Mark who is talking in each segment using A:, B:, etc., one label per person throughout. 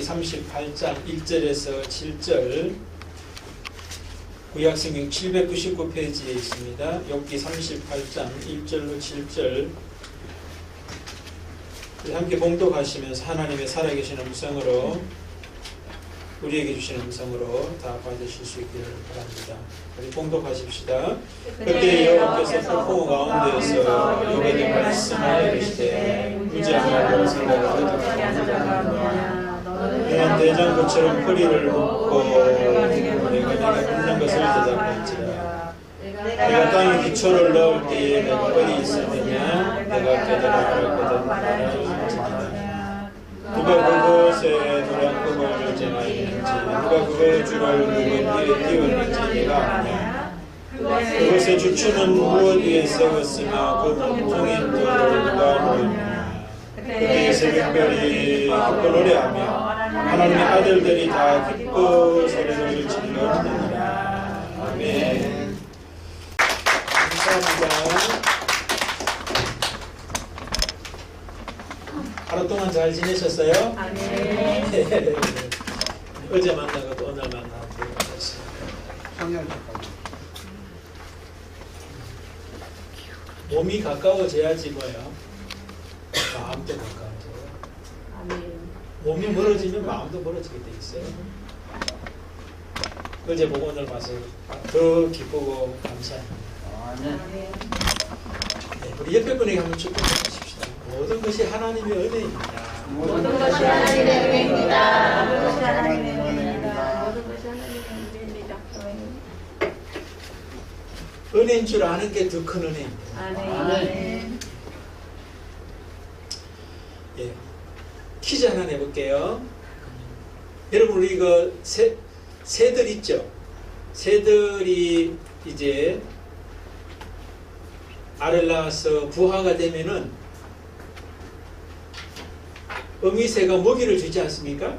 A: 욥기 38장 1절에서 7절, 구약성경 799페이지에 있습니다. 욥기 38장 1절로 7절 함께 봉독하시면서 하나님의 살아계신 음성으로, 우리에게 주시는 음성으로 다 받으실 수 있기를 바랍니다. 우리 봉독하십시다. 그때 여호와께서 폭풍 가운데에서 욥에게 말씀하여 이르시되 무지하고 생각을 어떻게 하느냐. 너는 대장부처럼 뿌리를 묶고 내가 굽는 것을 대답할지라. 내가 땅에 기초를 넣을 때에 내가 어디 있었느냐. 내가 깨달아 알았거든. 누가 그것에 도량금을 쟁하였는지, 누가 그 줄을 누구 위에 띄웠는지 내가 아냐. 그것의 주추는 무엇 위에 세웠으며 그 몸통인 돌을 누가 놓았느냐. 그때 새벽별이 기뻐 노래하며 하나님의 아들들이 다 기뻐 소리를 질러 듣느니라. 아멘. 감사합니다. 하루 동안 잘 지내셨어요? 네. 어제 만나고 또 오늘 만나고 그러셨어요. 몸이 가까워져야지 뭐예요? 마음도 가까워져요. 몸이 멀어지면 마음도 멀어지게 돼 있어요. 어제 보고 오늘 봐서 더 기쁘고 감사합니다. 네, 우리 옆에 분에게 한번 축복하십시다. 모든 것이 하나님의 은혜입니다.
B: 모든 것이 하나님의 은혜입니다. 모든 것이 하나님의 은혜입니다. 모든 것이 하나님의 은혜입니다.
A: 은혜인 줄 아는 게 더 큰 은혜입니다.
B: 아멘.
A: 예, 퀴즈 하나 내볼게요. 여러분 우리 이거 새들 있죠? 새들이 이제 알을 낳아서 부화가 되면은 어미새가 먹이를 주지 않습니까?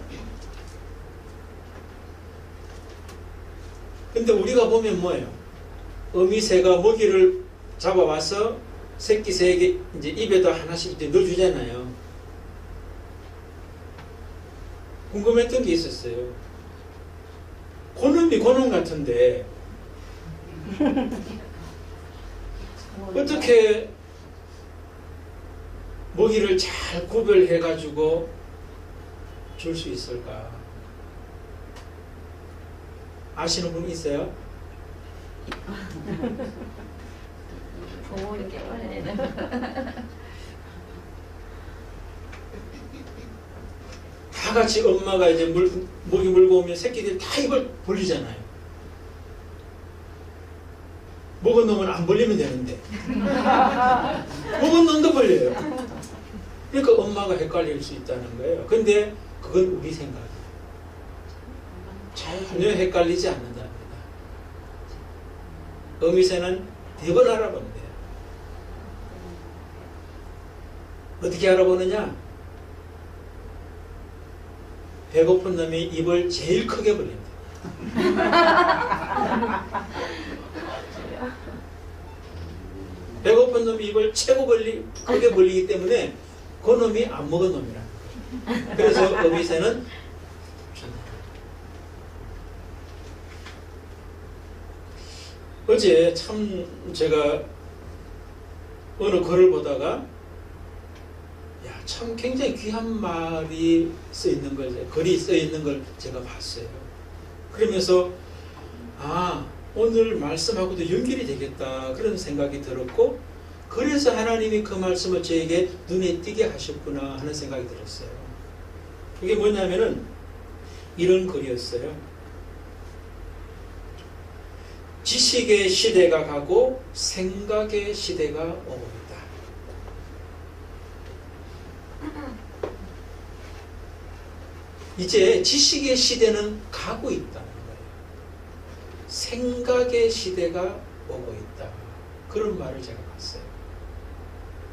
A: 근데 우리가 보면 뭐예요? 어미새가 먹이를 잡아와서 새끼 새에게 이제 입에다 하나씩 이제 넣어주잖아요. 궁금했던 게 있었어요. 고놈이 고놈 같은데 어떻게 먹이를 잘 구별해가지고 줄 수 있을까? 아시는 분 있어요?
B: 부모님 깨워내는.
A: 다 같이 엄마가 이제 먹이 물고 오면 새끼들이 다 입을 벌리잖아요. 먹은 놈은 안 벌리면 되는데 먹은 놈도 벌려요. 그러니까 엄마가 헷갈릴 수 있다는 거예요. 근데 그건 우리 생각이에요. 전혀 헷갈리지 않는답니다. 어미새는 대번 알아본대요. 어떻게 알아보느냐? 배고픈 놈이 입을 제일 크게 벌린대요. 배고픈 놈이 입을 최고 크게 벌리기 때문에 그 놈이 안 먹은 놈이라. 그래서 어미새는 어제 참 제가 어느 글을 보다가 참 굉장히 귀한 말이 써있는 걸, 글이 써있는 걸 제가 봤어요. 그러면서 오늘 말씀하고도 연결이 되겠다 그런 생각이 들었고, 그래서 하나님이 그 말씀을 저에게 눈에 띄게 하셨구나 하는 생각이 들었어요. 그게 뭐냐면은 이런 글이었어요. 지식의 시대가 가고 생각의 시대가 오고 있다. 이제 지식의 시대는 가고 있다는 거예요. 생각의 시대가 오고 있다. 그런 말을 제가 봤어요.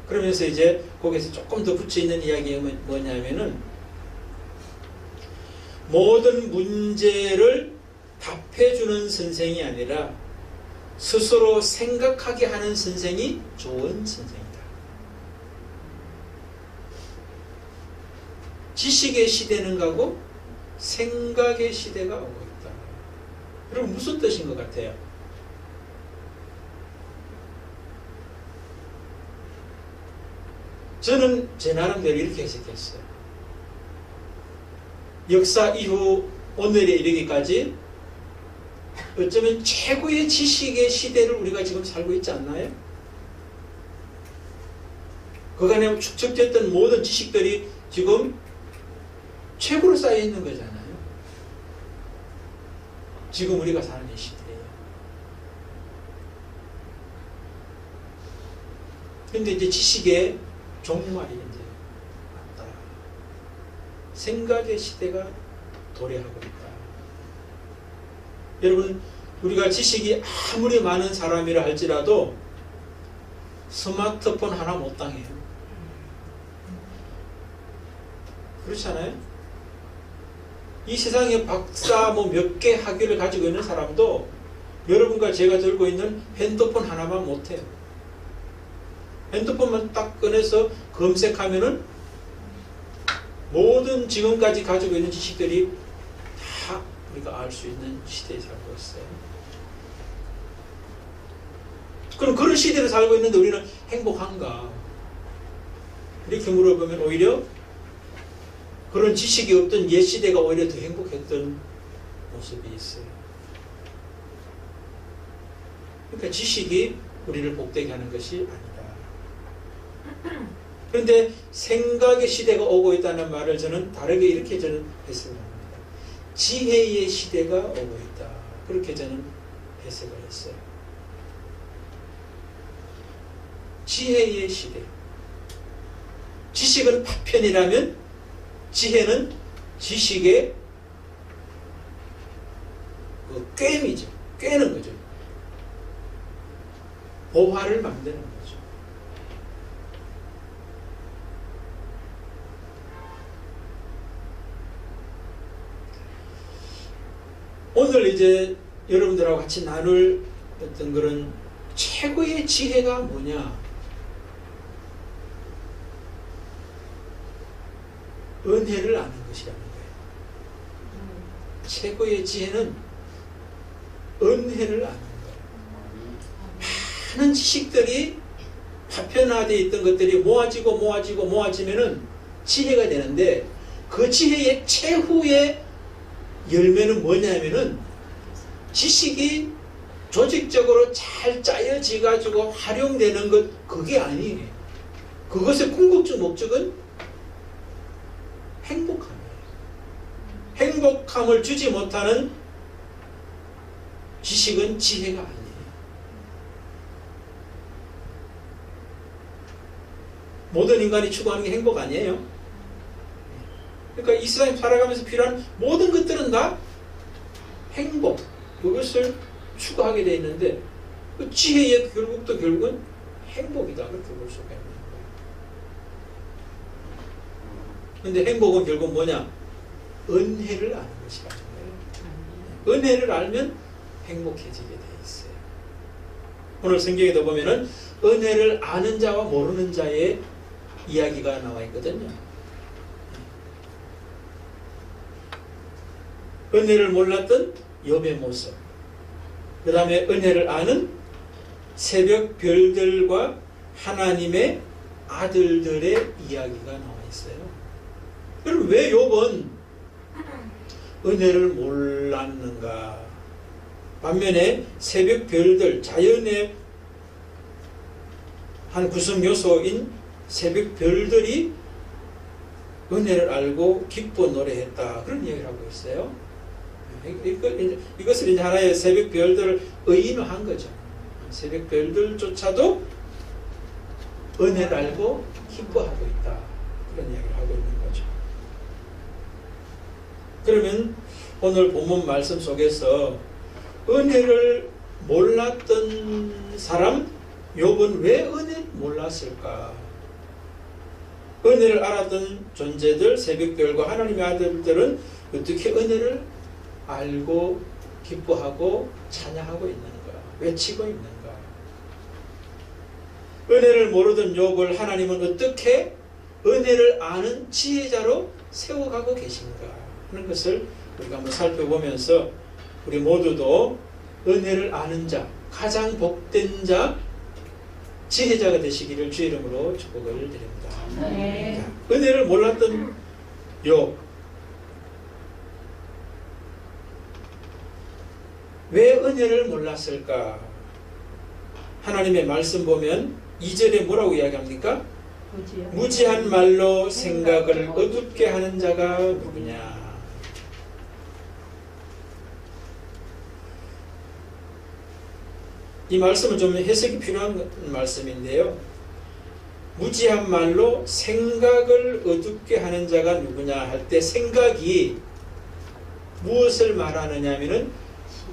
A: 그러면서 이제 거기서 조금 더 붙여있는 이야기가 뭐냐면은 모든 문제를 답해주는 선생이 아니라 스스로 생각하게 하는 선생이 좋은 선생이다. 지식의 시대는 가고 생각의 시대가 오고 있다. 여러분 무슨 뜻인 것 같아요? 저는 제 나름대로 이렇게 해석했어요. 역사 이후 오늘에 이르기까지 어쩌면 최고의 지식의 시대를 우리가 지금 살고 있지 않나요? 그간에 축적됐던 모든 지식들이 지금 최고로 쌓여 있는 거잖아요. 지금 우리가 사는 이 시대예요. 그런데 이제 지식의 종말이 이제 왔다. 생각의 시대가 도래하고 있다. 여러분, 우리가 지식이 아무리 많은 사람이라 할지라도 스마트폰 하나 못 당해요. 그렇잖아요? 이 세상에 박사 뭐 몇 개 학위를 가지고 있는 사람도 여러분과 제가 들고 있는 핸드폰 하나만 못해요. 핸드폰만 딱 꺼내서 검색하면은 모든 지금까지 가지고 있는 지식들이 다 우리가 알 수 있는 시대에 살고 있어요. 그럼 그런 시대를 살고 있는데 우리는 행복한가? 이렇게 물어보면 오히려 그런 지식이 없던 옛 시대가 오히려 더 행복했던 모습이 있어요. 그러니까 지식이 우리를 복되게 하는 것이 아니다. 그런데 생각의 시대가 오고 있다는 말을 저는 다르게 이렇게 저는 해석을 합니다. 지혜의 시대가 오고 있다. 그렇게 저는 해석을 했어요. 지혜의 시대. 지식은 파편이라면 지혜는 지식의 그 꿰미죠. 꿰는 거죠. 보화를 만드는 거죠. 오늘 이제 여러분들하고 같이 나눌 어떤 그런 최고의 지혜가 뭐냐? 은혜를 아는 것이라는 거예요. 최고의 지혜는 은혜를 아는 거예요. 많은 지식들이 파편화되어 있던 것들이 모아지면은 지혜가 되는데 그 지혜의 최후의 열매는 뭐냐면은 지식이 조직적으로 잘 짜여져 가지고 활용되는 것, 그게 아니에요. 그것의 궁극적 목적은 행복함이에요. 행복함을 주지 못하는 지식은 지혜가 아니에요. 모든 인간이 추구하는 게 행복 아니에요. 그러니까 이 세상에 살아가면서 필요한 모든 것들은 다 행복, 그것을 추구하게 되어 있는데 그 지혜의 결국은 행복이다. 그렇게 볼 수가 있는 거예요. 그런데 행복은 결국 뭐냐? 은혜를 아는 것이라는 거예요. 은혜를 알면 행복해지게 되어 있어요. 오늘 성경에도 보면은 은혜를 아는 자와 모르는 자의 이야기가 나와 있거든요. 은혜를 몰랐던 욥의 모습, 그 다음에 은혜를 아는 새벽 별들과 하나님의 아들들의 이야기가 나와 있어요. 그럼 왜 욥은 은혜를 몰랐는가? 반면에 새벽 별들, 자연의 한 구성 요소인 새벽 별들이 은혜를 알고 기뻐 노래했다. 그런 이야기를 하고 있어요. 이것을 이제 하나의 새벽 별들을 의인화한 거죠. 새벽 별들조차도 은혜를 알고 기뻐하고 있다. 그런 이야기를 하고 있는 거죠. 그러면 오늘 본문 말씀 속에서 은혜를 몰랐던 사람, 욥은 왜 은혜를 몰랐을까? 은혜를 알았던 존재들, 새벽별과 하나님의 아들들은 어떻게 은혜를 알고 기뻐하고 찬양하고 있는가? 외치고 있는가? 은혜를 모르던 욥을 하나님은 어떻게 은혜를 아는 지혜자로 세워가고 계신가? 하는 것을 우리가 한번 살펴보면서 우리 모두도 은혜를 아는 자, 가장 복된 자, 지혜자가 되시기를 주의 이름으로 축복을 드립니다.
B: 네.
A: 자, 은혜를 몰랐던 욥, 왜 은혜를 몰랐을까? 하나님의 말씀 보면 2절에 뭐라고 이야기합니까? 무지한 말로 생각을 어둡게 하는 자가 누구냐? 이 말씀은 좀 해석이 필요한 말씀인데요. 무지한 말로 생각을 어둡게 하는 자가 누구냐 할 때 생각이 무엇을 말하느냐 하면은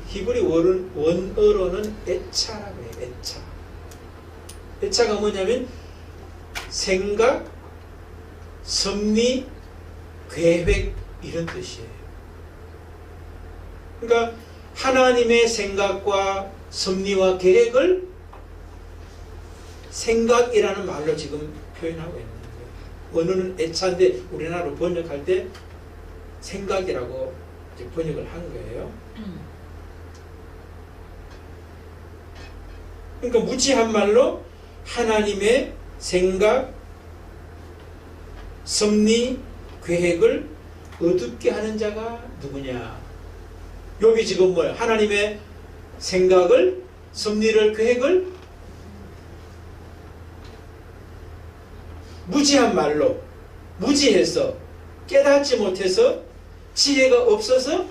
A: 히브리 원어로는 애차라고 해요. 애차. 애차가 뭐냐면 생각, 섭리, 계획 이런 뜻이에요. 그러니까 하나님의 생각과 섭리와 계획을 생각이라는 말로 지금 표현하고 있는 거예요. 원어는 애차인데 우리나라로 번역할 때 생각이라고 이제 번역을 한 거예요. 그러니까 무지한 말로 하나님의 생각, 섭리, 계획을 어둡게 하는 자가 누구냐? 욥이 지금 뭐야? 하나님의 생각을, 섭리를, 계획을 무지한 말로, 무지해서, 깨닫지 못해서, 지혜가 없어서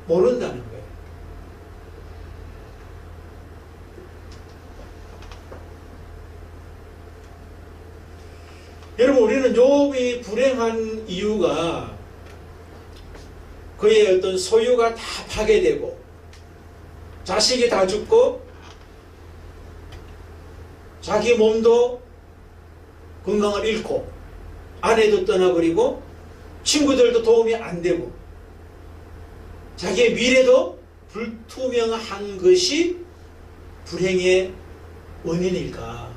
A: 모른다는 거예요. 여러분, 우리는 욥이 불행한 이유가 그의 어떤 소유가 다 파괴되고 자식이 다 죽고 자기 몸도 건강을 잃고 아내도 떠나버리고 친구들도 도움이 안 되고 자기의 미래도 불투명한 것이 불행의 원인일까?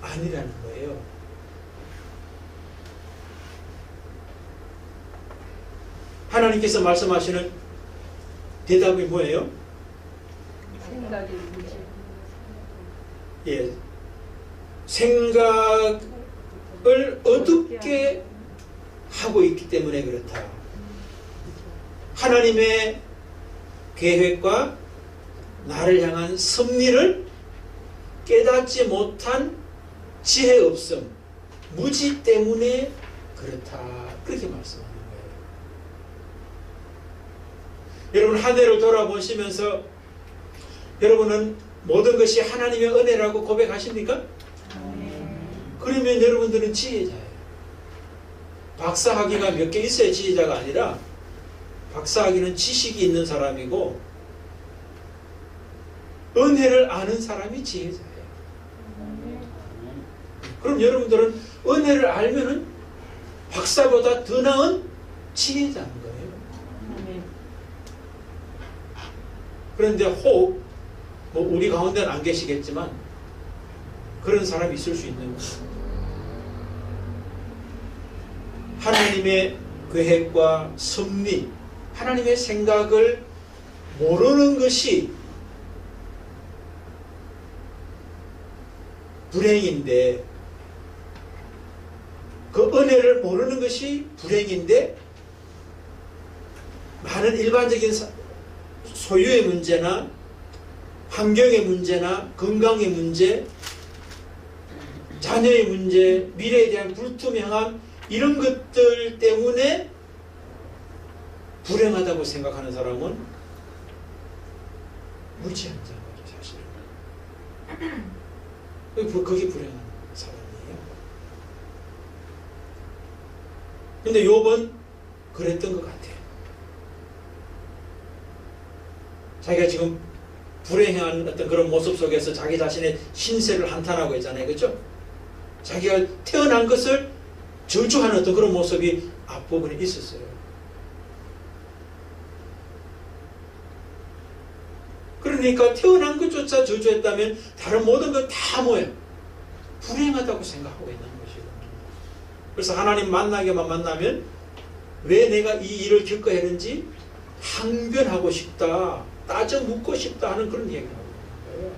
A: 아니라는 거예요. 하나님께서 말씀하시는 대답이 뭐예요?
B: 생각이 무지.
A: 예, 생각을 어둡게 하고 있기 때문에 그렇다. 하나님의 계획과 나를 향한 섭리를 깨닫지 못한 지혜 없음, 무지 때문에 그렇다. 그렇게 말씀하는 거예요. 여러분, 한 해를 돌아보시면서 여러분은 모든 것이 하나님의 은혜라고 고백하십니까? 그러면 여러분들은 지혜자예요. 박사학위가 몇 개 있어야 지혜자가 아니라 박사학위는 지식이 있는 사람이고 은혜를 아는 사람이 지혜자예요. 그럼 여러분들은 은혜를 알면은 박사보다 더 나은 지혜자인 거예요. 그런데 혹 뭐 우리 가운데는 안 계시겠지만 그런 사람이 있을 수 있는 거예요. 하나님의 계획과 섭리, 하나님의 생각을 모르는 것이 불행인데, 그 은혜를 모르는 것이 불행인데, 많은 일반적인 소유의 문제나 환경의 문제나 건강의 문제, 자녀의 문제, 미래에 대한 불투명함, 이런 것들 때문에 불행하다고 생각하는 사람은 무지한 자죠, 사실은. 그게 불행한 사람이에요. 근데 욥은 그랬던 것 같아요. 자기가 지금 불행한 어떤 그런 모습 속에서 자기 자신의 신세를 한탄하고 있잖아요. 그렇죠? 자기가 태어난 것을 저주하는 어떤 그런 모습이 앞부분에 있었어요. 그러니까 태어난 것조차 저주했다면 다른 모든 건 다 뭐예요? 불행하다고 생각하고 있는 것이고, 그래서 하나님 만나게만 만나면 왜 내가 이 일을 겪어야 하는지 항변하고 싶다, 따져 묻고 싶다 하는 그런 얘기를 하고 있는 거예요.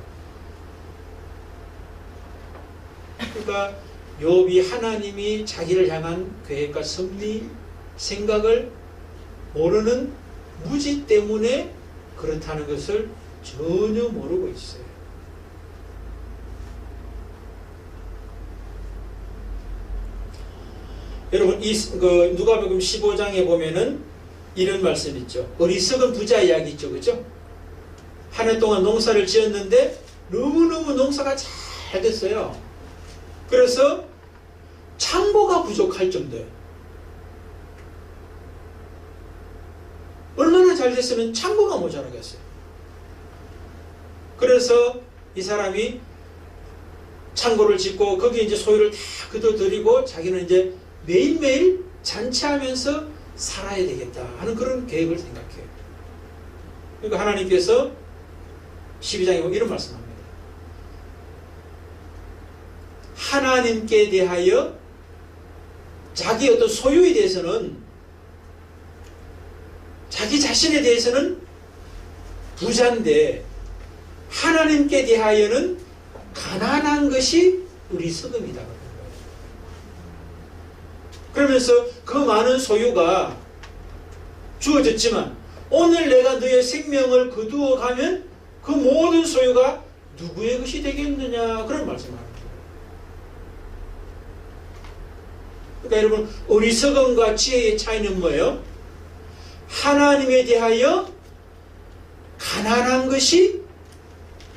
A: 그러니까 욥이 하나님이 자기를 향한 계획과 섭리, 생각을 모르는 무지 때문에 그렇다는 것을 전혀 모르고 있어요. 여러분, 누가복음 15장에 보면은 이런 말씀 있죠. 어리석은 부자 이야기 있죠, 그죠? 한 해 동안 농사를 지었는데 너무너무 농사가 잘 됐어요. 그래서 창고가 부족할 정도예요. 얼마나 잘 됐으면 창고가 모자라겠어요. 그래서 이 사람이 창고를 짓고 거기에 이제 소유를 다 걷어들이고 자기는 이제 매일매일 잔치하면서 살아야 되겠다 하는 그런 계획을 생각해요. 그러니까 하나님께서 12장에 보면 이런 말씀합니다. 하나님께 대하여 자기 어떤 소유에 대해서는, 자기 자신에 대해서는 부자인데 하나님께 대하여는 가난한 것이 어리석음이다. 그러면서 그 많은 소유가 주어졌지만 오늘 내가 너의 생명을 거두어 가면 그 모든 소유가 누구의 것이 되겠느냐, 그런 말씀을 합니다. 그러니까 여러분, 어리석음과 지혜의 차이는 뭐예요? 하나님에 대하여 가난한 것이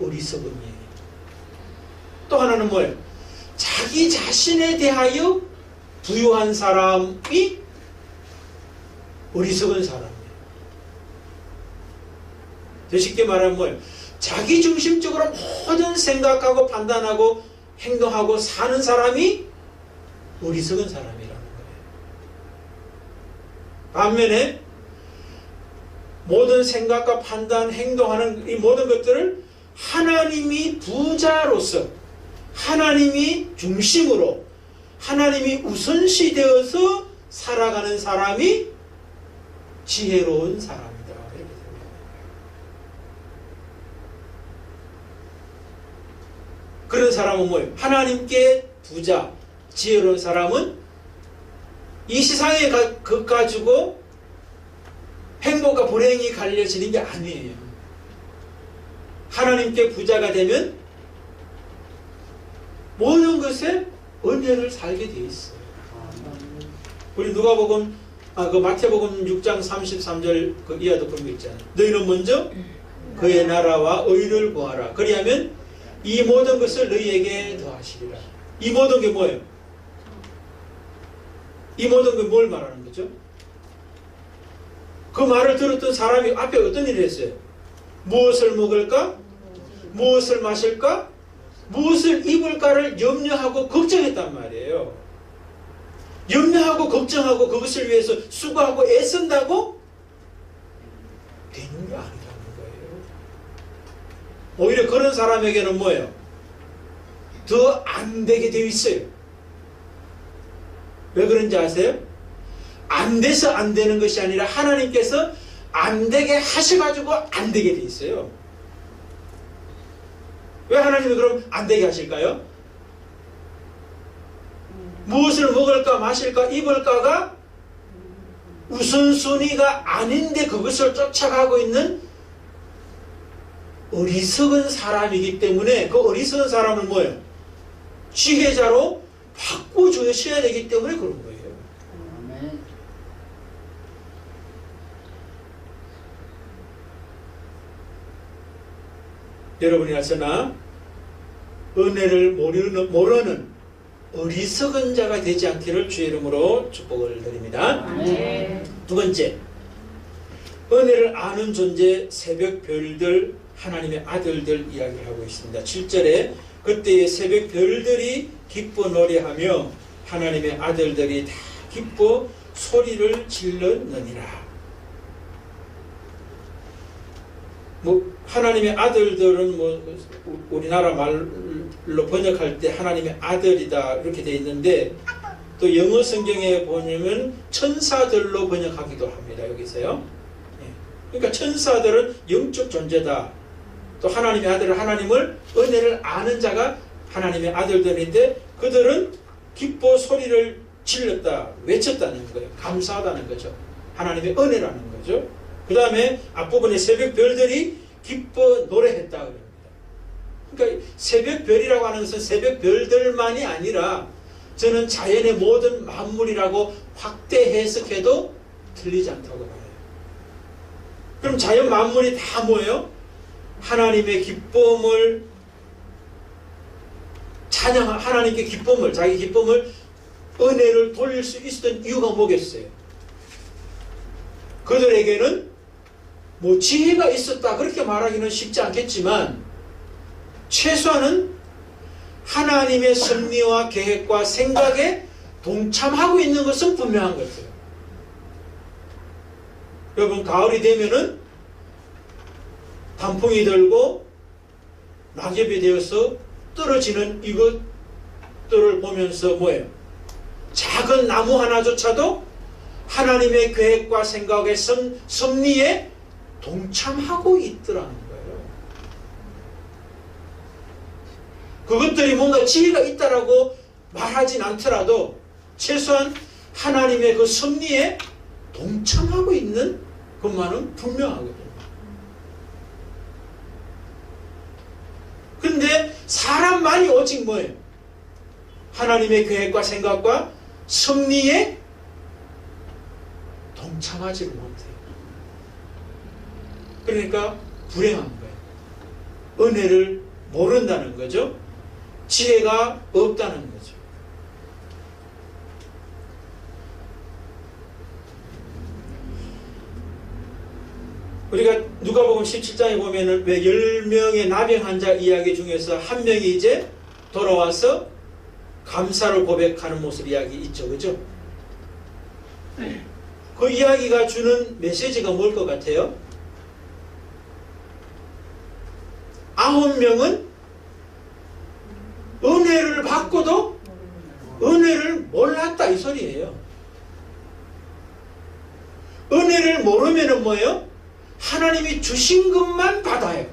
A: 어리석음이에요. 또 하나는 뭐예요? 자기 자신에 대하여 부유한 사람이 어리석은 사람이에요. 더 쉽게 말하면 뭐예요? 자기 중심적으로 모든 생각하고 판단하고 행동하고 사는 사람이 어리석은 사람이라는 거예요. 반면에 모든 생각과 판단, 행동하는 이 모든 것들을 하나님이 부자로서, 하나님이 중심으로, 하나님이 우선시 되어서 살아가는 사람이 지혜로운 사람이다. 이렇게 됩니다. 그런 사람은 뭐예요? 하나님께 부자, 지혜로운 사람은 이 세상의 것 가지고 행복과 불행이 갈려지는 게 아니에요. 하나님께 부자가 되면 모든 것에 은혜를 살게 되어 있어요. 우리 누가복음, 마태복음 6장 33절 그 이하도 그런 거 있잖아요. 너희는 먼저 그의 나라와 의를 구하라. 그리하면 이 모든 것을 너희에게 더하시리라. 이 모든 게 뭐예요? 이 모든 게 뭘 말하는 거죠? 그 말을 들었던 사람이 앞에 어떤 일을 했어요? 무엇을 먹을까? 무엇을 마실까? 무엇을 입을까를 염려하고 걱정했단 말이에요. 염려하고 걱정하고 그것을 위해서 수고하고 애쓴다고 되는 게 아니라는 거예요. 오히려 그런 사람에게는 뭐예요? 더 안 되게 되어 있어요. 왜 그런지 아세요? 안 돼서 안 되는 것이 아니라 하나님께서 안 되게 하셔가지고 안 되게 돼 있어요. 왜 하나님이 그럼 안 되게 하실까요? 무엇을 먹을까 마실까 입을까가 우선순위가 아닌데 그것을 쫓아가고 있는 어리석은 사람이기 때문에 그 어리석은 사람은 뭐예요? 지혜자로 바꿔주셔야 되기 때문에 그런 거예요. 여러분이나 저나 은혜를 모르는 어리석은 자가 되지 않기를 주의 이름으로 축복을 드립니다.
B: 네.
A: 두 번째, 은혜를 아는 존재 새벽 별들, 하나님의 아들들 이야기를 하고 있습니다. 7절에 그때의 새벽 별들이 기뻐 노래하며 하나님의 아들들이 다 기뻐 소리를 질렀느니라. 뭐 하나님의 아들들은 뭐 우리나라 말로 번역할 때 하나님의 아들이다 이렇게 돼 있는데 또 영어 성경에 보면 천사들로 번역하기도 합니다. 여기서요. 그러니까 천사들은 영적 존재다. 또 하나님의 아들은 하나님을 은혜를 아는 자가 하나님의 아들들인데 그들은 기뻐 소리를 질렀다, 외쳤다는 거예요. 감사하다는 거죠. 하나님의 은혜라는 거죠. 그 다음에 앞부분에 새벽 별들이 기뻐 노래했다 그럽니다. 그러니까 새벽 별이라고 하는 것은 새벽 별들만이 아니라 저는 자연의 모든 만물이라고 확대 해석해도 틀리지 않다고 봐요. 그럼 자연 만물이 다 뭐예요? 하나님의 기쁨을 찬양, 하나님께 기쁨을, 자기 기쁨을, 은혜를 돌릴 수 있었던 이유가 뭐겠어요? 그들에게는 뭐 지혜가 있었다 그렇게 말하기는 쉽지 않겠지만 최소한은 하나님의 섭리와 계획과 생각에 동참하고 있는 것은 분명한 것이에요. 여러분 가을이 되면은 단풍이 들고 낙엽이 되어서 떨어지는 이것들을 보면서 뭐예요? 작은 나무 하나조차도 하나님의 계획과 생각의 섭리에 동참하고 있더라는 거예요. 그것들이 뭔가 지혜가 있다라고 말하진 않더라도 최소한 하나님의 그 섭리에 동참하고 있는 것만은 분명하거든요. 그런데 사람만이 오직 뭐예요? 하나님의 계획과 생각과 섭리에 동참하지를 못해요. 그러니까 불행한 거예요. 은혜를 모른다는 거죠. 지혜가 없다는 거죠. 우리가 누가복음 17장에 보면은 왜 10명의 나병 환자 이야기 중에서 한 명이 이제 돌아와서 감사를 고백하는 모습 이야기 있죠. 그죠? 그 이야기가 주는 메시지가 뭘 것 같아요? 9명은 은혜를 받고도 은혜를 몰랐다 이 소리예요. 은혜를 모르면은 뭐예요? 하나님이 주신 것만 받아요.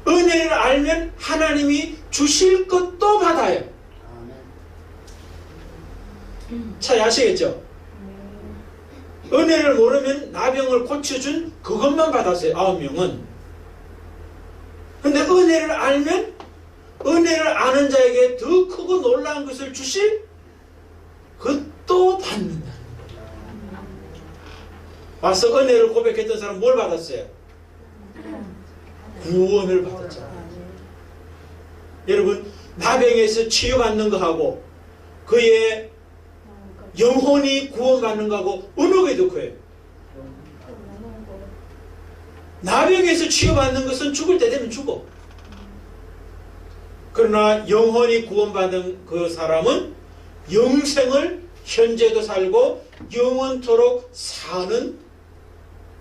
A: 은혜를 알면 하나님이 주실 것도 받아요. 잘 아시겠죠? 은혜를 모르면 나병을 고쳐준 그것만 받았어요. 9명은. 근데 은혜를 알면 은혜를 아는 자에게 더 크고 놀라운 것을 주실 그것도 받는다. 와서 은혜를 고백했던 사람 뭘 받았어요? 구원을 받았잖아요. 여러분 나병에서 치유받는 거하고 그의 영혼이 구원받는 거하고 어느 게 더 커요? 나병에서 치유받는 것은 죽을 때 되면 죽어. 그러나 영혼이 구원받은 그 사람은 영생을 현재도 살고 영원토록 사는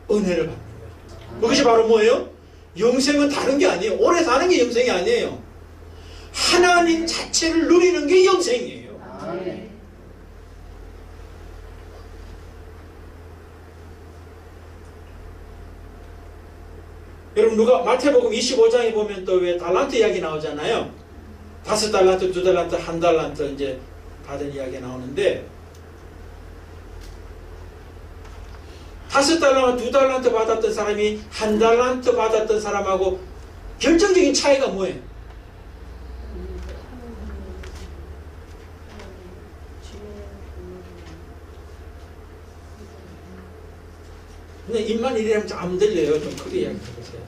A: 은혜를 받는 거예요. 그것이 바로 뭐예요? 영생은 다른 게 아니에요. 오래 사는 게 영생이 아니에요. 하나님 자체를 누리는 게 영생이에요. 여러분 누가 마태복음 25장에 보면 또 왜 달란트 이야기 나오잖아요. 5달란트, 2달란트, 1달란트 이제 받은 이야기 나오는데 5달란트, 2달란트 받았던 사람이 1달란트 받았던 사람하고 결정적인 차이가 뭐예요? 근데 입만 이래면 안 들려요. 좀 크게 이야기해보세요.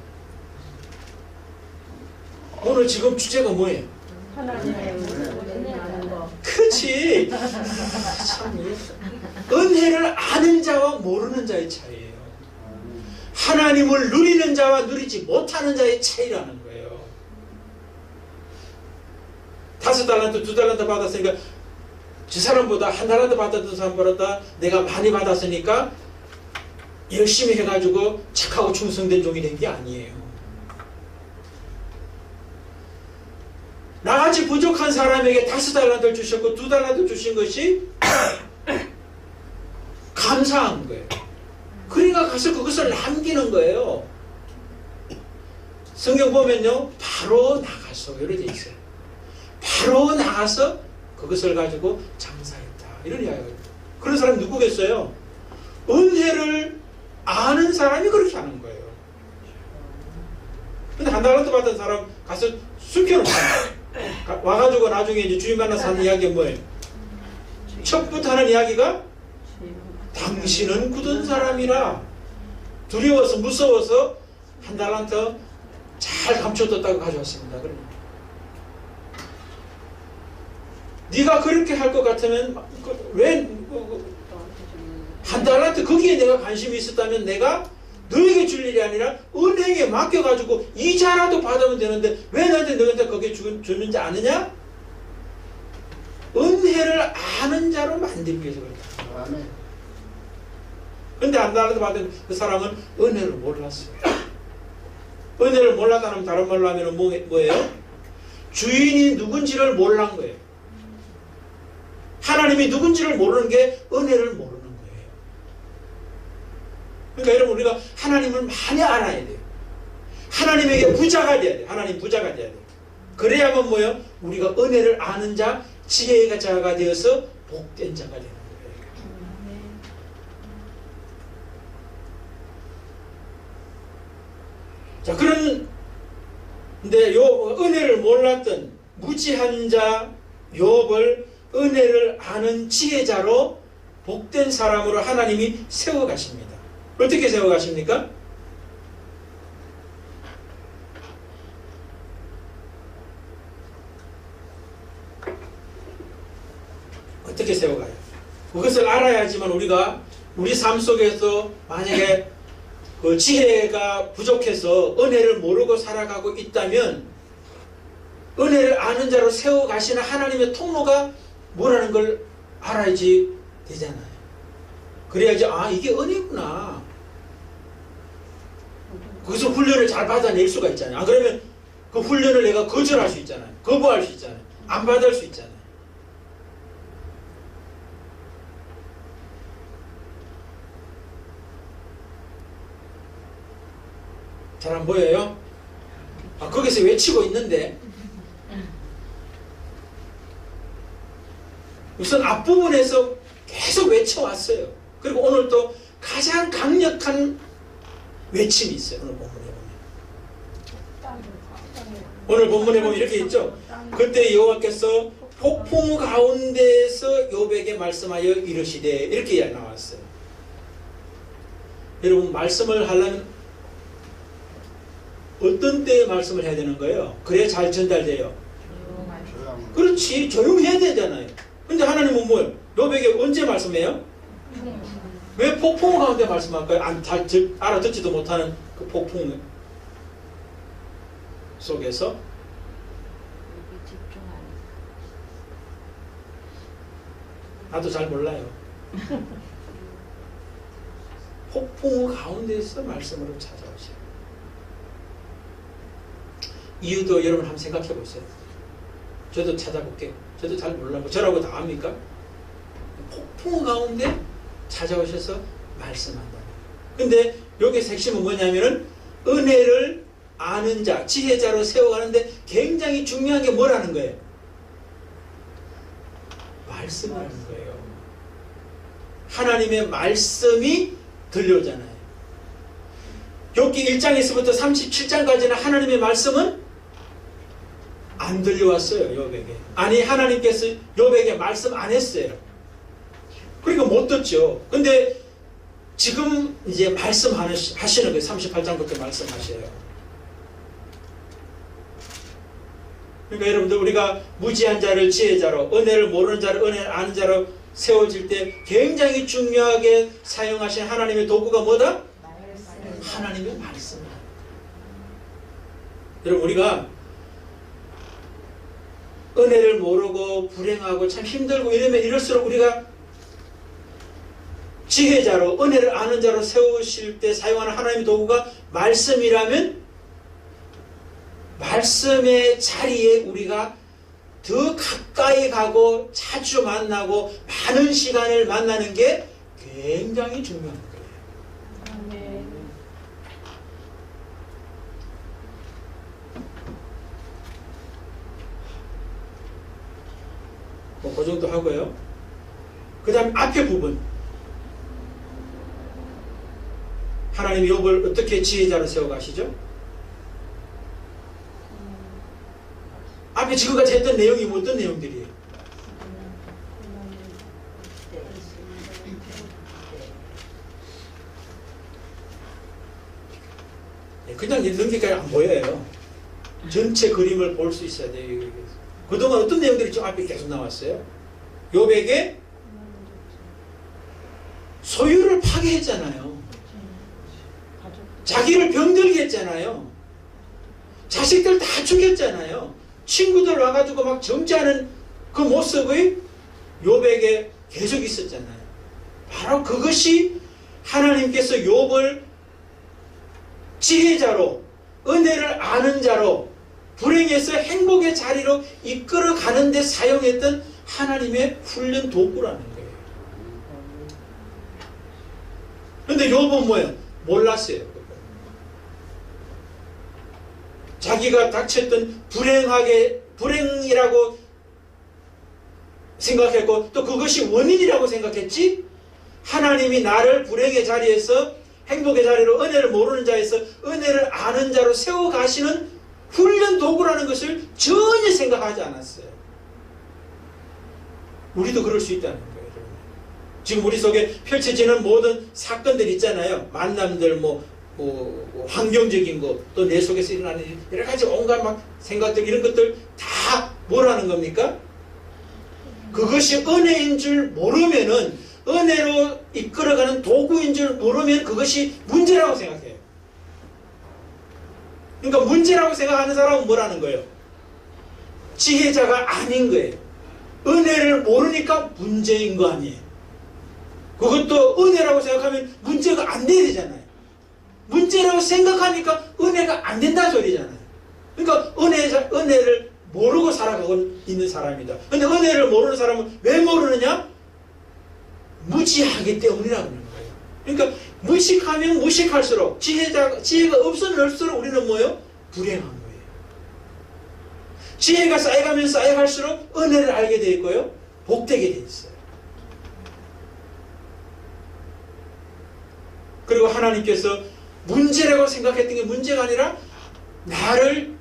A: 오늘 지금 주제가 뭐예요?
B: 하나님의 은혜를 아는 거.
A: 그렇지. 참, 은혜를 아는 자와 모르는 자의 차이예요. 하나님을 누리는 자와 누리지 못하는 자의 차이라는 거예요. 5달란트, 2달란트 받았으니까 저 사람보다 1달란트 받았던 사람보다 내가 많이 받았으니까 열심히 해가지고 착하고 충성된 종이 된 게 아니에요. 나같이 부족한 사람에게 5달란트를 주셨고 2달란트 주신 것이 감사한 거예요. 그러니까 가서 그것을 남기는 거예요. 성경 보면요, 바로 나가서 이렇게 돼 있어요. 바로 나가서 그것을 가지고 장사했다 이런 이야기예요. 그런 사람이 누구겠어요? 은혜를 아는 사람이 그렇게 하는 거예요. 근데 1달란트 받은 사람 가서 숨겨놓잖아요. 와가지고 나중에 이제 주인 만나서 하는 이야기가 뭐예요? 첫부터 하는 이야기가 당신은 굳은 사람이라 두려워서 무서워서 1달란트 잘 감춰뒀다고 가져왔습니다. 그럼 네가 그렇게 할 것 같으면 왜 1달란트 거기에 내가 관심이 있었다면 내가 너에게 줄 일이 아니라 은행에 맡겨가지고 이자라도 받으면 되는데 왜 너한테 거기에 주는지 아느냐? 은혜를 아는 자로 만들기 위해서 그렇다. 근데 1달란트 받은 그 사람은 은혜를 몰랐어요. 은혜를 몰랐다는 다른 말로 하면 뭐예요? 주인이 누군지를 몰란 거예요. 하나님이 누군지를 모르는 게 은혜를 모르는 거예요. 그러니까 여러분 우리가 하나님을 많이 알아야 돼요. 하나님에게 부자가 돼야 돼요. 하나님 부자가 돼야 돼요. 그래야만 뭐예요? 우리가 은혜를 아는 자, 지혜의 자가 되어서 복된 자가 되는 거예요. 자, 그런데 요 은혜를 몰랐던 무지한 자 욥을 은혜를 아는 지혜자로 복된 사람으로 하나님이 세워가십니다. 어떻게 세워가십니까? 어떻게 세워가요? 그것을 알아야지만 우리가 우리 삶 속에서 만약에 그 지혜가 부족해서 은혜를 모르고 살아가고 있다면 은혜를 아는 자로 세워가시는 하나님의 통로가 뭐라는 걸 알아야지 되잖아요. 그래야지 아 이게 은혜구나. 거기서 훈련을 잘 받아낼 수가 있잖아요. 안 그러면 그 훈련을 내가 거절할 수 있잖아요. 거부할 수 있잖아요. 안 받을 수 있잖아요. 잘 안 보여요? 아, 거기서 외치고 있는데 우선 앞부분에서 계속 외쳐왔어요. 그리고 오늘 또 가장 강력한 외침이 있어요. 오늘 본문에 보면 이렇게 있죠. 그때 여호와께서 폭풍 가운데에서 욥에게 말씀하여 이르시되 이렇게 나왔어요. 여러분 말씀을 하려면 어떤 때에 말씀을 해야 되는 거예요? 그래야 잘 전달돼요. 그렇지, 조용해야 되잖아요. 근데 하나님은 뭐예요? 욥에게 언제 말씀해요? 왜 폭풍 가운데 말씀할까요? 알아듣지도 못하는 그 폭풍 속에서 나도 잘 몰라요. 폭풍 가운데서 말씀으로 찾아오셔요. 이유도 여러분 한번 생각해 보세요. 저도 찾아볼게요. 저도 잘 몰라요. 저라고 다 압니까? 폭풍 가운데 찾아오셔서 말씀한다. 근데 여기서 핵심은 뭐냐면은 은혜를 아는 자, 지혜자로 세워가는데 굉장히 중요한 게 뭐라는 거예요? 말씀이라는 거예요. 하나님의 말씀이 들려오잖아요. 욥기 1장에서부터 37장까지는 하나님의 말씀은 안 들려왔어요. 욥에게. 아니 하나님께서 욥에게 말씀 안 했어요. 그러니까 못 듣죠. 근데 지금 이제 말씀하시는 거예요. 38장부터 말씀하셔요. 그러니까 여러분들 우리가 무지한 자를 지혜자로, 은혜를 모르는 자를 은혜를 아는 자로 세워질 때 굉장히 중요하게 사용하신 하나님의 도구가 뭐다? 하나님의 말씀이에요. 여러분 우리가 은혜를 모르고 불행하고 참 힘들고 이러면 이럴수록 우리가 지혜자로 은혜를 아는 자로 세우실 때 사용하는 하나님의 도구가 말씀이라면 말씀의 자리에 우리가 더 가까이 가고 자주 만나고 많은 시간을 만나는 게 굉장히 중요한 거예요.
B: 아멘.
A: 그 정도 하고요. 그 다음 앞에 부분. 하나님이 욥을 어떻게 지혜자로 세워가시죠? 앞에 지금까지 했던 내용이 뭐 어떤 내용들이에요? 그냥 넘기까지 안 보여요. 전체 그림을 볼 수 있어야 돼요. 그동안 어떤 내용들이 좀 앞에 계속 나왔어요? 욥에게 소유를 파괴했잖아요. 자기를 병들게 했잖아요. 자식들 다 죽였잖아요. 친구들 와가지고 막 정죄하는 그 모습의 욥에게 계속 있었잖아요. 바로 그것이 하나님께서 욥을 지혜자로, 은혜를 아는 자로, 불행에서 행복의 자리로 이끌어 가는데 사용했던 하나님의 훈련 도구라는 거예요. 그런데 욥은 뭐예요? 몰랐어요. 자기가 닥쳤던 불행이라고 생각했고 또 그것이 원인이라고 생각했지, 하나님이 나를 불행의 자리에서 행복의 자리로 은혜를 모르는 자에서 은혜를 아는 자로 세워가시는 훈련 도구라는 것을 전혀 생각하지 않았어요. 우리도 그럴 수 있다는 거예요. 지금 우리 속에 펼쳐지는 모든 사건들 있잖아요. 만남들, 환경적인 거, 또 내 속에서 일어나는 여러 가지 온갖 막 생각들, 이런 것들 다 뭐라는 겁니까? 그것이 은혜인 줄 모르면은, 은혜로 이끌어가는 도구인 줄 모르면 그것이 문제라고 생각해요. 그러니까 문제라고 생각하는 사람은 뭐라는 거예요? 지혜자가 아닌 거예요. 은혜를 모르니까 문제인 거 아니에요. 그것도 은혜라고 생각하면 문제가 안 돼야 되잖아요. 문제라고 생각하니까 은혜가 안 된다는 소리잖아요. 그러니까 은혜를 모르고 살아가고 있는 사람이다. 근데 은혜를 모르는 사람은 왜 모르느냐? 무지하기 때문이라고 하는 거예요. 그러니까 무식하면 무식할수록, 지혜가 없으면 없을수록 우리는 뭐예요? 불행한 거예요. 지혜가 쌓여가면 쌓여갈수록 은혜를 알게 되어 있고요, 복되게 되어 있어요. 그리고 하나님께서 문제라고 생각했던 게 문제가 아니라 나를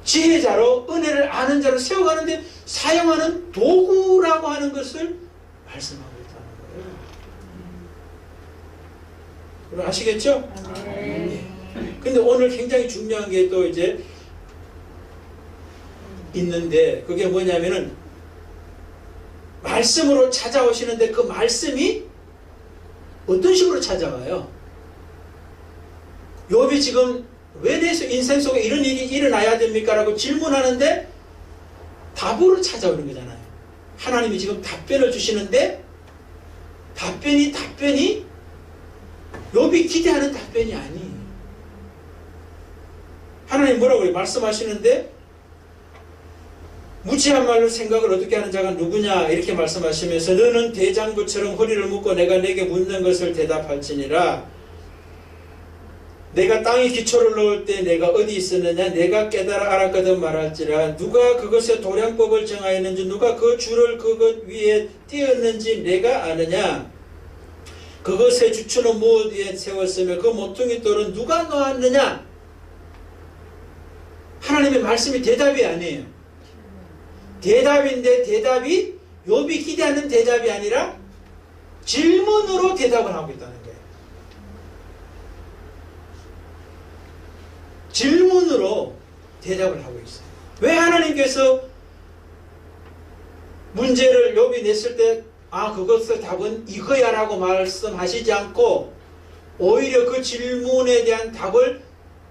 A: 지혜자로, 은혜를 아는 자로 세워가는데 사용하는 도구라고 하는 것을 말씀하고 있다는 거예요. 여러분 아시겠죠?
B: 네.
A: 근데 오늘 굉장히 중요한 게 또 이제 있는데, 그게 뭐냐면은 말씀으로 찾아오시는데 그 말씀이 어떤 식으로 찾아와요? 욥이 지금 왜 내 인생 속에 이런 일이 일어나야 됩니까? 라고 질문하는데 답으로 찾아오는 거잖아요. 하나님이 지금 답변을 주시는데 답변이 욥이 기대하는 답변이 아니에요. 하나님 뭐라고 해요? 말씀하시는데 무지한 말로 생각을 어떻게 하는 자가 누구냐 이렇게 말씀하시면서 너는 대장부처럼 허리를 묶고 내가 내게 묻는 것을 대답할지니라. 내가 땅에 기초를 놓을 때 내가 어디 있었느냐? 내가 깨달아 알았거든 말할지라. 누가 그것의 도량법을 정하였는지, 누가 그 줄을 그것 위에 띄었는지 내가 아느냐? 그것의 주추는 무엇 위에 세웠으며 그 모퉁이 돌은 누가 놓았느냐? 하나님의 말씀이 대답이 아니에요. 대답인데 대답이 욥이 기대하는 대답이 아니라 질문으로 대답을 하고 있다는 거예요. 질문으로 대답을 하고 있어요. 왜 하나님께서 문제를 욥이 냈을 때 그것의 답은 이거야 라고 말씀하시지 않고 오히려 그 질문에 대한 답을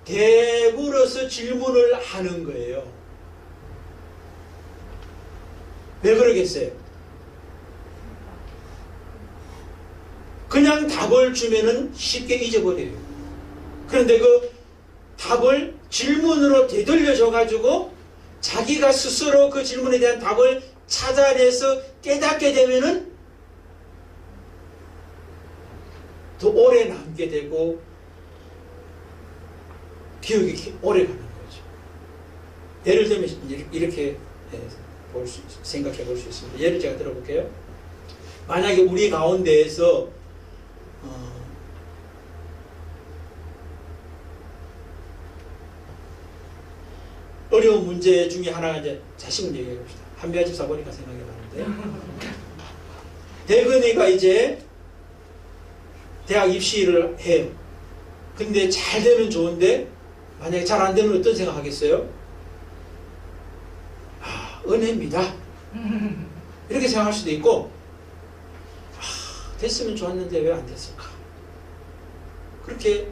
A: 대물어서 질문을 하는 거예요. 왜 그러겠어요? 그냥 답을 주면은 쉽게 잊어버려요. 그런데 그 답을 질문으로 되돌려줘 가지고 자기가 스스로 그 질문에 대한 답을 찾아내서 깨닫게 되면은 더 오래 남게 되고 기억이 오래 가는 거죠. 예를 들면 이렇게 생각해 볼 수 있습니다. 예를 제가 들어볼게요. 만약에 우리 가운데에서 어려운 문제 중에 하나가 이제 자식 문제 얘기해 봅시다. 한비아 집사 보니까 생각이 나는데 대근이가 이제 대학 입시를 해요. 근데 잘 되면 좋은데 만약에 잘 안 되면 어떤 생각 하겠어요? 아, 은혜입니다. 이렇게 생각할 수도 있고 됐으면 좋았는데 왜 안 됐을까? 그렇게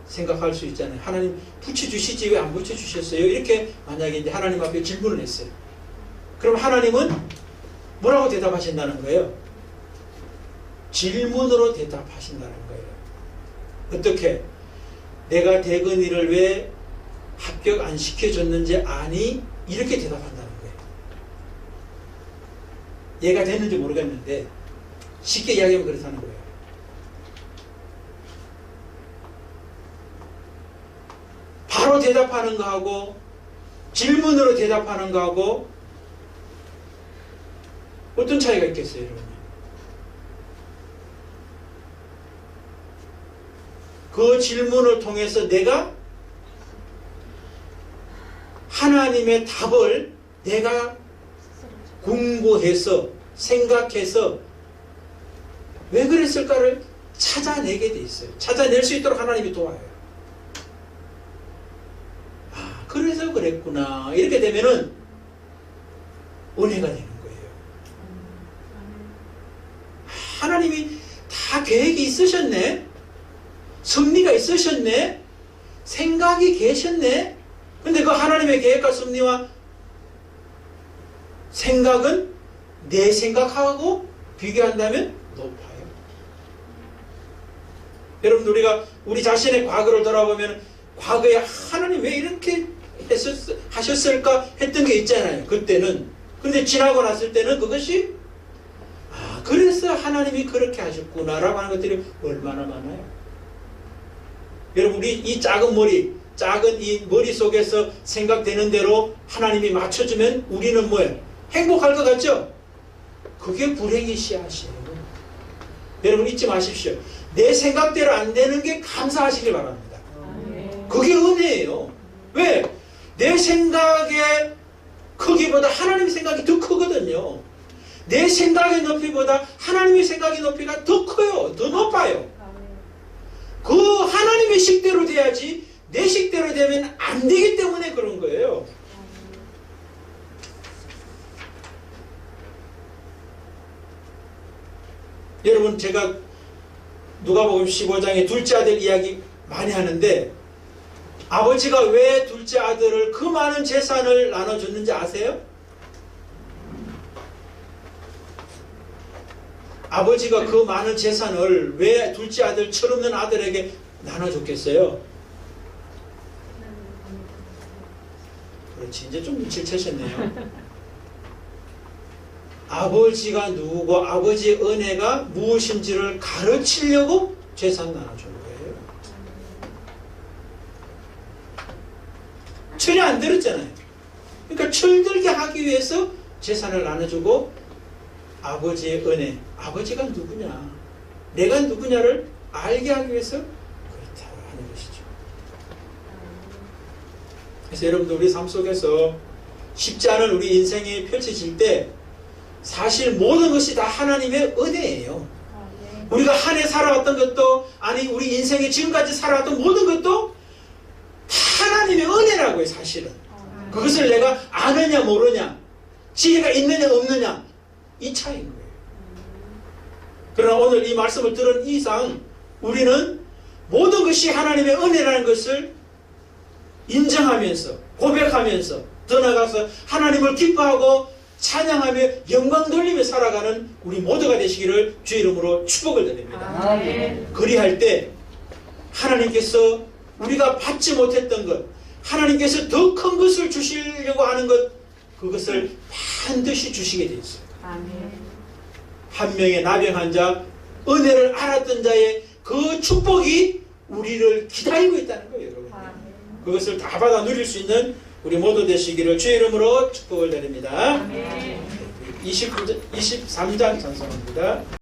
A: 생각할 수 있잖아요. 하나님 붙여주시지 왜 안 붙여주셨어요? 이렇게 만약에 이제 하나님 앞에 질문을 했어요. 그럼 하나님은 뭐라고 대답하신다는 거예요? 질문으로 대답하신다는 거예요. 어떻게? 내가 대근이를 왜 합격 안 시켜줬는지 아니? 이렇게 대답한다는 거예요. 얘가 됐는지 모르겠는데 쉽게 이야기하면 그렇다는 거예요. 바로 대답하는 거하고 질문으로 대답하는 거하고 어떤 차이가 있겠어요, 여러분? 그 질문을 통해서 내가 하나님의 답을 내가 공부해서 생각해서 왜 그랬을까를 찾아내게 돼 있어요. 찾아낼 수 있도록 하나님이 도와요. 아, 그래서 그랬구나. 이렇게 되면은 은혜가 되는 거예요. 하나님이 다 계획이 있으셨네. 섭리가 있으셨네. 생각이 계셨네. 근데 그 하나님의 계획과 섭리와 생각은 내 생각하고 비교한다면 높아요. 여러분, 우리가 우리 자신의 과거를 돌아보면 과거에 하나님 왜 이렇게 하셨을까 했던 게 있잖아요. 그때는. 근데 지나고 났을 때는 그것이 그래서 하나님이 그렇게 하셨구나 라고 하는 것들이 얼마나 많아요. 여러분, 우리 이 작은 이 머릿속에서 생각되는 대로 하나님이 맞춰주면 우리는 뭐예요? 행복할 것 같죠? 그게 불행의 씨앗이에요. 여러분, 잊지 마십시오. 내 생각대로 안 되는 게 감사하시길 바랍니다. 그게 은혜예요. 왜? 내 생각의 크기보다 하나님의 생각이 더 크거든요. 내 생각의 높이보다 하나님의 생각의 높이가 더 커요. 더 높아요. 그 하나님의 식대로 돼야지 내 식대로 되면 안 되기 때문에 그런 거예요. 여러분, 제가 누가복음 15장에 둘째 아들 이야기 많이 하는데 아버지가 왜 둘째 아들을 그 많은 재산을 나눠줬는지 아세요? 아버지가 그 많은 재산을 왜 둘째 아들 철없는 아들에게 나눠줬겠어요? 그렇지, 이제 좀 눈치를 채셨네요. 아버지가 누구고 아버지의 은혜가 무엇인지를 가르치려고 재산 나눠준 거예요. 철이 안 들었잖아요. 그러니까 철들게 하기 위해서 재산을 나눠주고 아버지의 은혜, 아버지가 누구냐, 내가 누구냐를 알게 하기 위해서 그렇다고 하는 것이죠. 그래서 여러분들, 우리 삶 속에서 쉽지 않은 우리 인생이 펼쳐질 때 사실 모든 것이 다 하나님의 은혜예요. 우리가 한 해 살아왔던 것도, 아니 우리 인생에 지금까지 살아왔던 모든 것도 다 하나님의 은혜라고요. 사실은 그것을 내가 아느냐 모르냐, 지혜가 있느냐 없느냐, 이 차이인 거예요. 그러나 오늘 이 말씀을 들은 이상 우리는 모든 것이 하나님의 은혜라는 것을 인정하면서 고백하면서 더 나아가서 하나님을 기뻐하고 찬양하며 영광 돌리며 살아가는 우리 모두가 되시기를 주의 이름으로 축복을 드립니다.
B: 아멘.
A: 그리할 때 하나님께서 우리가 받지 못했던 것, 하나님께서 더 큰 것을 주시려고 하는 것, 그것을 반드시 주시게 되어 있어요.
B: 아멘.
A: 한 명의 나병한 자, 은혜를 알았던 자의 그 축복이 우리를 기다리고 있다는 거예요, 여러분. 그것을 다 받아 누릴 수 있는 우리 모두 되시기를 주의 이름으로 축복을 드립니다.
B: 아멘.
A: 23장 찬송합니다.